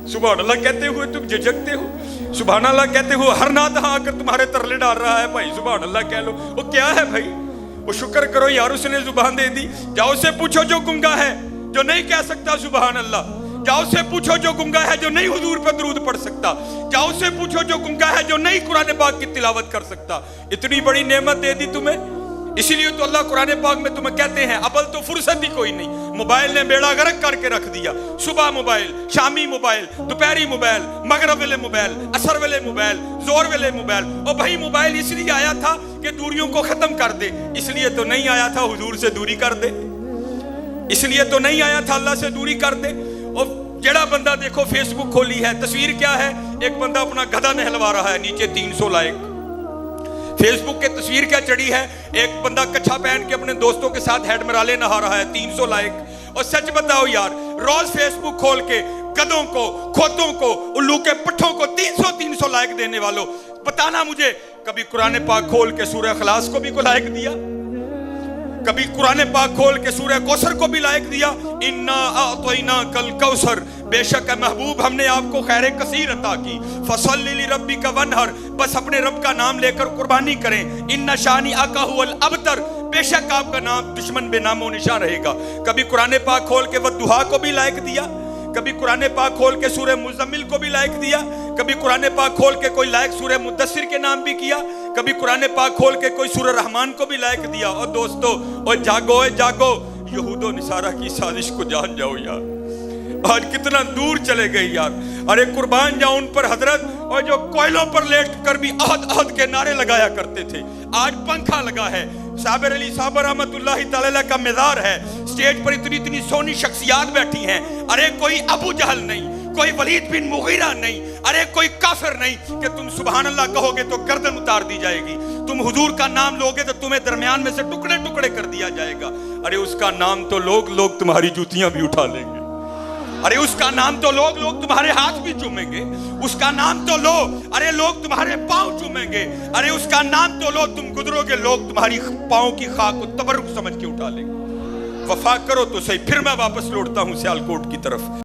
सुभान अल्लाह कहते हुए तुम झिझकते हो, सुभान अल्लाह कहते हुए हर नादहा आकर तुम्हारे तरले डाल रहा है। भाई सुभान अल्लाह कह लो, वो क्या है भाई, वो शुक्र करो यार उसने जुबान दे दी। जाओ से पूछो जो गुंगा है, जो नहीं कह सकता सुभान अल्लाह। जाओ से पूछो जो गुंगा है, जो नहीं हुजूर पर दरूद पढ़ सकता। जाओ से पूछो जो गुंगा है, जो नहीं कुरान पाक की तिलावत कर सकता। इतनी बड़ी नेमत दे दी तुम्हें, इसीलिए तो अल्लाह कुरान पाक में तुम्हें कहते हैं अबल तो फुर्सत ही कोई नहीं। मोबाइल ने बेड़ा गर्क करके रख दिया। सुबह मोबाइल, शामी मोबाइल, दोपहरी मोबाइल, मगरब वेले मोबाइल, असर वेले मोबाइल, जोर वेले मोबाइल। और भाई मोबाइल इसलिए आया था कि दूरियों को खत्म कर दे, इसलिए तो नहीं आया था हुजूर से दूरी कर दे, इसलिए तो नहीं आया था अल्लाह से दूरी कर दे। और जेड़ा बंदा देखो फेसबुक खोली है, तस्वीर क्या है, एक बंदा अपना गधा नहलवा रहा है, नीचे 300 लाइक। फेसबुक के तस्वीर क्या चढ़ी है, एक बंदा कच्छा पहन के अपने दोस्तों के साथ हेड मराले नहा रहा है, 300 लाइक। और सच बताओ यार, रोज फेसबुक खोल के गधों को, खोतों को, उल्लू के पट्ठों को 300 लाइक देने वालों, बताना मुझे कभी कुरान पाक खोल के सूरह इखलास को भी को लाइक दिया? कभी कुरान पाक खोल के सूरह कौसर को भी लाइक दिया? इन्ना अतैना कल कौसर, बेशक महबूब हमने आपको खैर कसीर अता की। फसल्लि लिरब्बिका वनहर, बस अपने रब का नाम लेकर कुर्बानी करें। इन्ना शानी आका हुवल अबतर, बेशक आपका नाम दुश्मन बेनामो निशान रहेगा। कभी कुरान पाक खोल के वद्दुहा को भी लाइक दिया? कभी कुरान पाक खोल के सूरह मुज़म्मिल को भी लाइक दिया? कभी कुरान पाक खोल के कोई लाइक सूरह मुद्दस्सिर के नाम भी किया? कभी कुरान पाक खोल के कोई सूरह रहमान को भी लाइक दिया? और दोस्तों, और जागो जागो, यहूदो निसारा की साजिश को जान जाओ यार, आज कितना दूर चले गए यार। अरे कुर्बान जाओ उन पर हजरत, और जो कोयलों पर लेट कर भी अहद अहद के नारे लगाया करते थे, आज पंखा लगा है। साबिर अली साहब रहमतुल्लाहि तआला का मज़ार है, स्टेज पर इतनी सोनी शख्सियात बैठी हैं। अरे कोई अबू जहल नहीं, कोई वलीद बिन मुगीरा नहीं, अरे कोई काफिर नहीं कि तुम सुभान अल्लाह कहोगे तो गर्दन उतार दी जाएगी, तुम हुजूर का नाम लोगे तो तुम्हें दरमियान में से टुकड़े टुकड़े कर दिया जाएगा। अरे उसका नाम तो लोग तुम्हारी जूतियां भी उठा लेंगे। अरे उसका नाम तो लोग तुम्हारे हाथ भी चूमेंगे। उसका नाम तो लो, अरे लोग तुम्हारे पांव चूमेंगे। अरे उसका नाम तो लो, तुम गुजरोगे, लोग तुम्हारी पांव की खाक को तबरुक समझ के उठा लेंगे। वफा करो तो सही। फिर मैं वापस लौटता हूं सियालकोट की तरफ।